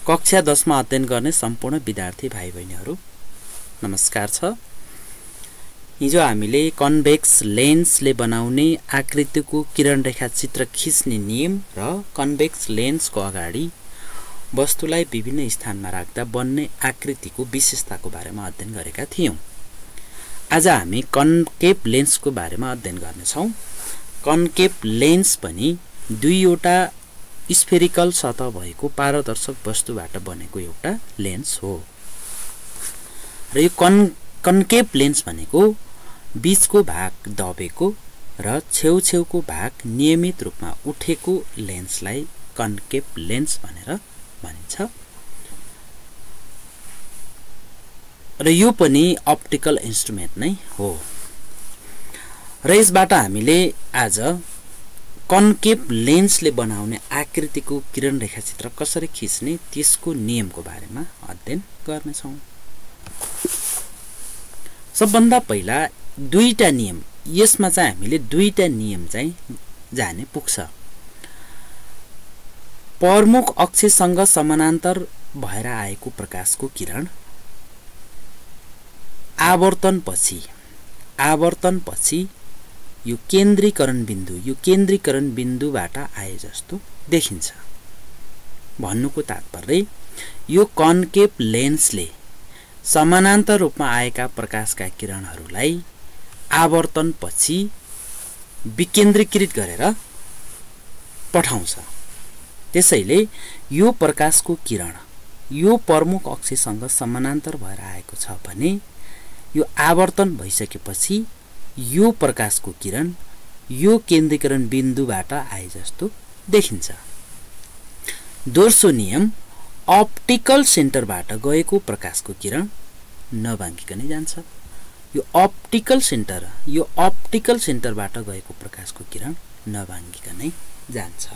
कक्षा 10 मा अध्ययन गर्ने सम्पूर्ण विद्यार्थी भाइ बहिनीहरू नमस्कार छ। हिजो हामीले कन्भेक्स लेन्सले बनाउने आकृतिको किरण रेखा चित्र खिच्ने नियम र कन्भेक्स लेन्सको अगाडि वस्तुलाई विभिन्न स्थानमा राख्दा बन्ने आकृतिको विशेषताको बारेमा अध्ययन गरेका थियौं। आज हामी कन्केभ लेन्सको बारेमा अध्ययन गर्नेछौं। कन्केभ लेन्स पनि दुईवटा स्फेरिकल सतह भएको पारदर्शक वस्तुबाट बनेको एउटा लेन्स हो र यो कन्केभ लेन्स भनेको बीचको भाग दबेको र छेउछेउको भाग नियमित रूपमा उठेको लेन्सलाई कन्केभ लेन्स भनेर भनिन्छ र यो पनि अप्टिकल इन्स्ट्रुमेन्ट नै हो र यसबाट हामीले आज कन्केभ लेन्सले बनाउने आकृतिको किरण रेखाचित्र कसरी खिच्ने त्यसको नियमको बारेमा अध्ययन गर्नेछौं। सबभन्दा पहिला दुईटा नियम, यसमा चाहिँ हामीले दुईटा नियम चाहिँ जाने पुग्छ। प्रमुख अक्षसँग समानान्तर भएर आएको प्रकाशको किरण आवर्तनपछि यो केन्द्रीकरण बिन्दुबाट आए जस्तो देखिन्छ। भन्नुको तात्पर्य यो कन्केभ लेन्सले समानान्तर रूपमा आएका प्रकाशका किरणहरूलाई आवर्तनपछि विकेन्द्रीकृत गरेर पठाउँछ। त्यसैले यो प्रकाशको किरण यो प्रमुख अक्षसँग समानान्तर भएर आएको छ भने यो आवर्तन भइसकेपछि यो प्रकाशको किरण यो केन्द्रीकरण बिन्दुबाट आए जस्तो देखिन्छ। दोस्रो नियम, अप्टिकल सेन्टरबाट गएको प्रकाशको किरण नभाङ्गिकनै जान्छ। यो अप्टिकल सेन्टरबाट गएको प्रकाशको किरण नभाङ्गिकनै जान्छ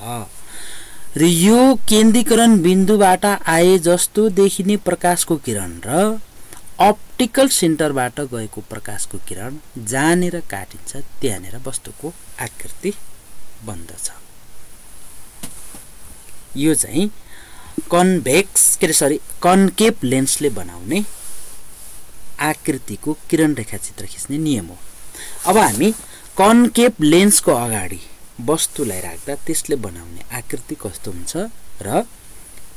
र यो केन्द्रीकरण बिन्दुबाट आए जस्तो देखिने प्रकाशको किरण र अप्टिकल सेन्टरबाट गएको प्रकाशको किरण जहाँनिर काटिन्छ त्यहाँनिर वस्तुको आकृति बन्दछ। यो चाहिँ कन्केभ लेन्सले बनाउने आकृतिको किरण रेखाचित्र खिच्ने नियम हो। अब हामी कन्केभ लेन्सको अगाडि वस्तुलाई राख्दा त्यसले बनाउने आकृति कस्तो हुन्छ र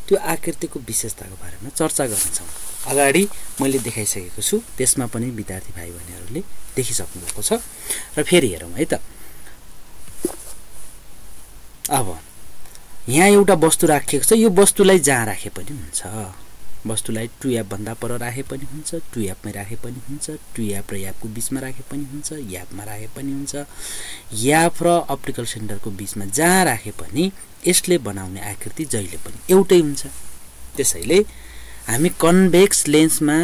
त्यो आकृतिको विशेषताको बारेमा चर्चा गर्नेछौँ। अगाडि मैले देखाइसकेको छु, त्यसमा पनि विद्यार्थी भाइ बहिनीहरूले देखिसक्नु भएको छ र फेरि हेरौँ है त। अब यहाँ एउटा वस्तु राखिएको छ। यो वस्तुलाई जहाँ राखे पनि हुन्छ, वस्तुलाई ट्रुयाप भन्दा पर राखे पनि हुन्छ, ट्रुयापमै राखे पनि हुन्छ, ट्रुयाप र यापको बीचमा राखे पनि हुन्छ, यापमा राखे पनि हुन्छ, याप र अप्टिकल सेन्टरको बीचमा जहाँ राखे पनि यसले बनाउने आकृति जहिले पनि एउटै हुन्छ। त्यसैले हामी कन्भेक्स लेन्समा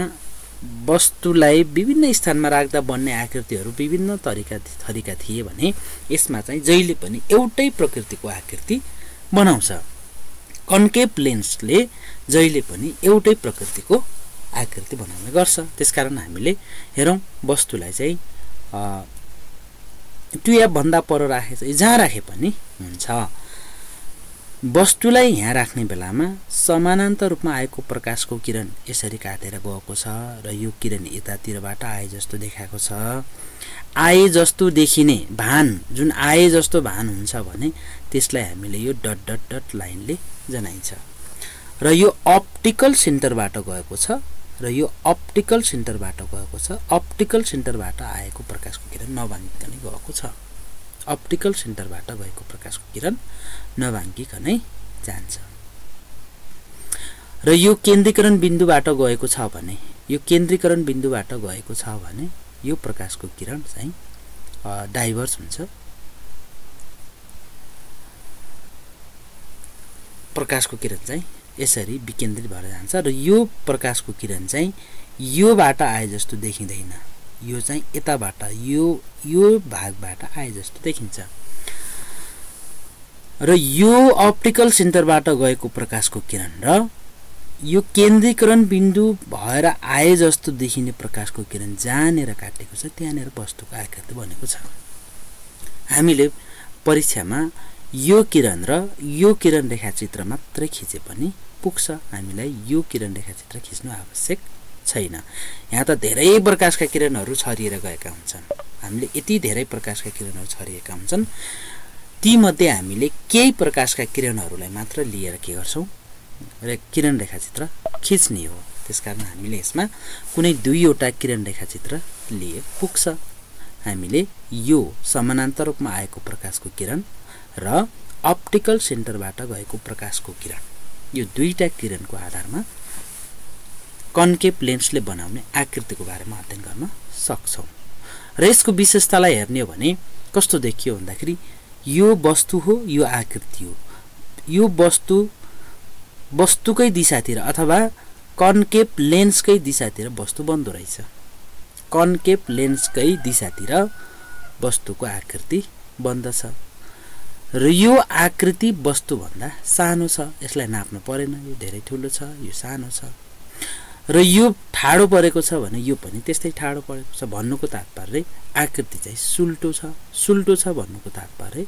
वस्तुलाई विभिन्न स्थानमा राख्दा बन्ने आकृतिहरू विभिन्न थरीका थिए भने यसमा चाहिँ जहिले पनि एउटै प्रकृतिको आकृति बनाउँछ। कन्केभ लेन्सले जहिले पनि एउटै प्रकृतिको आकृति बनाउने गर्छ। त्यसकारण हामीले हेरौँ, वस्तुलाई चाहिँ ट्रुयाप भन्दा पर राखे जहाँ राखे पनि हुन्छ। वस्तुलाई यहाँ राख्ने बेलामा समानान्तर रूपमा आएको प्रकाशको किरण यसरी काटेर गएको छ र यो किरण यतातिरबाट आए जस्तो देखाएको छ। आए जस्तो देखिने भान, जुन आए जस्तो भान हुन्छ भने त्यसलाई हामीले यो डट डट डट लाइनले जनाइन्छ र यो अप्टिकल सेन्टरबाट गएको छ र यो अप्टिकल सेन्टरबाट आएको प्रकाशको किरण नभाङ्गिकनै गएको छ। अप्टिकल सेन्टरबाट गएको प्रकाशको किरण नभाङ्गिकनै जान्छ र यो केन्द्रीकरण बिन्दुबाट गएको छ भने यो प्रकाशको किरण चाहिँ डाइभर्ज हुन्छ। प्रकाशको किरण चाहिँ यसरी विकेन्द्रित भएर जान्छ र यो प्रकाशको किरण चाहिँ योबाट आए जस्तो देखिँदैन, यो चाहिँ यताबाट यो भागबाट आए जस्तो देखिन्छ र यो अप्टिकल सेन्टरबाट गएको प्रकाशको किरण र यो केन्द्रीकरण बिन्दु भएर आए जस्तो देखिने प्रकाशको किरण जहाँनिर काटेको छ त्यहाँनिर वस्तुको आकृति बनेको छ। हामीले परीक्षामा यो किरण र यो किरण रेखाचित्र मात्रै खिचे पनि पुग्छ हामीलाई यो किरण रेखाचित्र खिच्नु आवश्यक छैन यहाँ त धेरै प्रकाशका किरणहरू छरिएर गएका हुन्छन् हामीले यति धेरै प्रकाशका किरणहरू छरिएका हुन्छन् ती मध्ये हामीले केही प्रकाशका किरणहरूलाई मात्र लिएर के गर्छौं र किरण रेखाचित्र खिच्ने हो त्यसकारण हामीले यसमा कुनै दुईवटा किरण रेखाचित्र लिए पुग्छ हामीले यो समानान्तर रूपमा आएको प्रकाशको किरण र अप्टिकल सेन्टरबाट गएको प्रकाशको किरण यो दुईटा किरणको आधारमा कन्केभ लेन्सले बनाउने आकृतिको बारेमा अध्ययन गर्न सक्छौं र यसको विशेषतालाई हेर्ने हो भने कस्तो देखियो भन्दाखेरि यो वस्तु हो यो आकृति हो यो वस्तुकै दिशातिर अथवा कन्केभ लेन्सकै दिशातिर वस्तु बन्द रहेछ कन्केभ लेन्सकै दिशातिर वस्तुको आकृति बन्दछ र यो आकृति वस्तु भन्दा सानो छ यसलाई नाप्न परेन यो धेरै ठूलो छ यो सानो छ र यो ठाडो परेको छ भने यो पनि त्यस्तै ठाडो परेको छ भन्नुको तात्पर्य आकृति चाहिँ सुल्टो छ भन्नुको तात्पर्य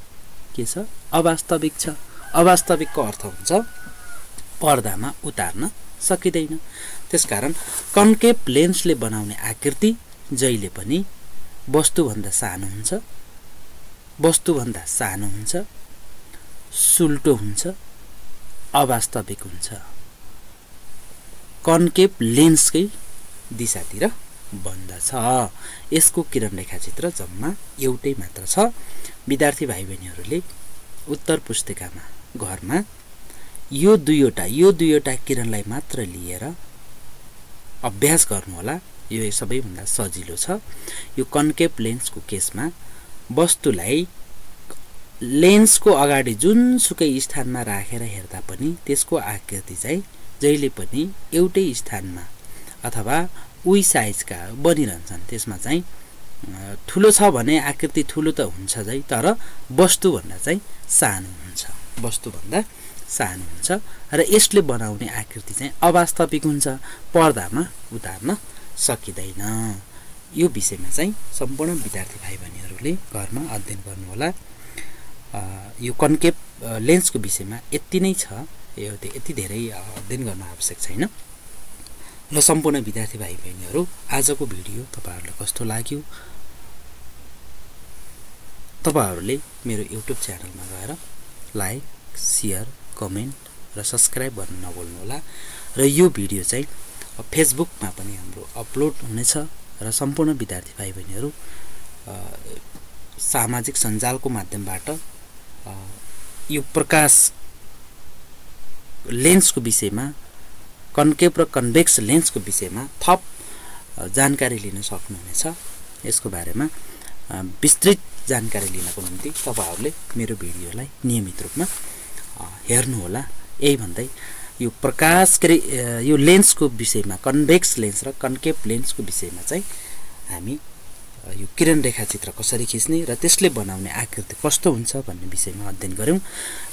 के छ अवास्तविक छ अवास्तविकको अर्थ हुन्छ पर्दामा उतार्न सकिदैन त्यसकारण कन्केभ लेन्सले बनाउने आकृति जहिले पनि वस्तुभन्दा सानो हुन्छ सुल्टो हुन्छ अवास्तविक हुन्छ कन्केभ लेन्सकै दिशातिर बन्दछ यसको किरण रेखाचित्र जम्मा एउटै मात्र छ विद्यार्थी भाइ बहिनीहरूले उत्तर पुस्तिकामा घरमा यो दुईवटा किरणलाई मात्र लिएर अभ्यास गर्नु होला यो सबैभन्दा सजिलो छ यो कन्केभ लेन्सको केसमा वस्तुलाई लेन्सको अगाडि जुनसुकै स्थानमा राखेर हेर्दा पनि त्यसको आकृति चाहिँ जहिले पनि एउटै स्थानमा अथवा उही साइजका बनिरहन्छन् त्यसमा चाहिँ ठूलो छ भने आकृति ठूलो त हुन्छ जै तर वस्तुभन्दा चाहिँ सानो हुन्छ र यसले बनाउने आकृति चाहिँ अवास्तविक हुन्छ पर्दामा उतार्न सकिदैन यो विषयमा चाहिँ सम्पूर्ण विद्यार्थी भाइ बहिनीहरूले घरमा अध्ययन गर्नुहोला यो कन्केभ लेन्सको विषयमा यति नै छ यति धेरै अध्ययन गर्न आवश्यक छैन र सम्पूर्ण विद्यार्थी भाइ बहिनीहरू आजको भिडियो तपाईहरुलाई कस्तो लाग्यो तपाईहरुले मेरो युट्युब च्यानलमा गएर लाइक शेयर कमेन्ट र सब्स्क्राइब गर्न नभुल्नु होला र यो भिडियो चाहिँ फेसबुकमा पनि हाम्रो अपलोड हुनेछ र सम्पूर्ण विद्यार्थी भाइ बहिनीहरू सामाजिक सञ्जालको माध्यमबाट यो प्रकाश लेन्सको विषयमा कन्केभ र कन्भेक्स लेन्सको विषयमा थप जानकारी लिन सक्नुहुनेछ यसको बारेमा विस्तृत जानकारी लिनको निम्ति तपाईहरुले मेरो भिडियोलाई नियमित रूपमा हेर्नु होला यही भन्दै यो प्रकाश यो लेन्सको विषयमा कन्भेक्स लेन्स र कन्केभ लेन्सको विषयमा चाहिँ हामी यो किरण रेखाचित्र कसरी खिच्ने र त्यसले बनाउने आकृति कस्तो हुन्छ भन्ने विषयमा अध्ययन गर्यौं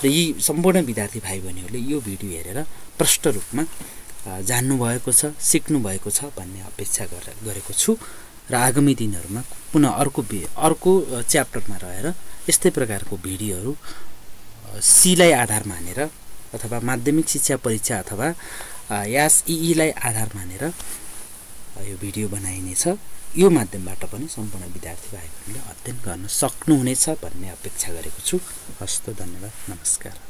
र यी सम्पूर्ण विद्यार्थी भाइ बहिनीहरूले यो भिडियो हेरेर प्रष्ट रूपमा जान्नु भएको छ सिक्नु भएको छ भन्ने अपेक्षा गरेको छु र आगामी दिनहरुमा पुनः अर्को च्याप्टरमा रहेर यस्तै प्रकारको भिडियोहरू सीलाई आधार मानेर अथवा माध्यमिक शिक्षा परीक्षा अथवा यासईई लाई आधार मानेर यो भिडियो बनाइनेछ यो माध्यमबाट पनि सम्पूर्ण विद्यार्थी भाइ बहिनीले अध्ययन गर्न सक्नुहुनेछ भन्ने अपेक्षा गरेको छु हस्त धन्यवाद नमस्कार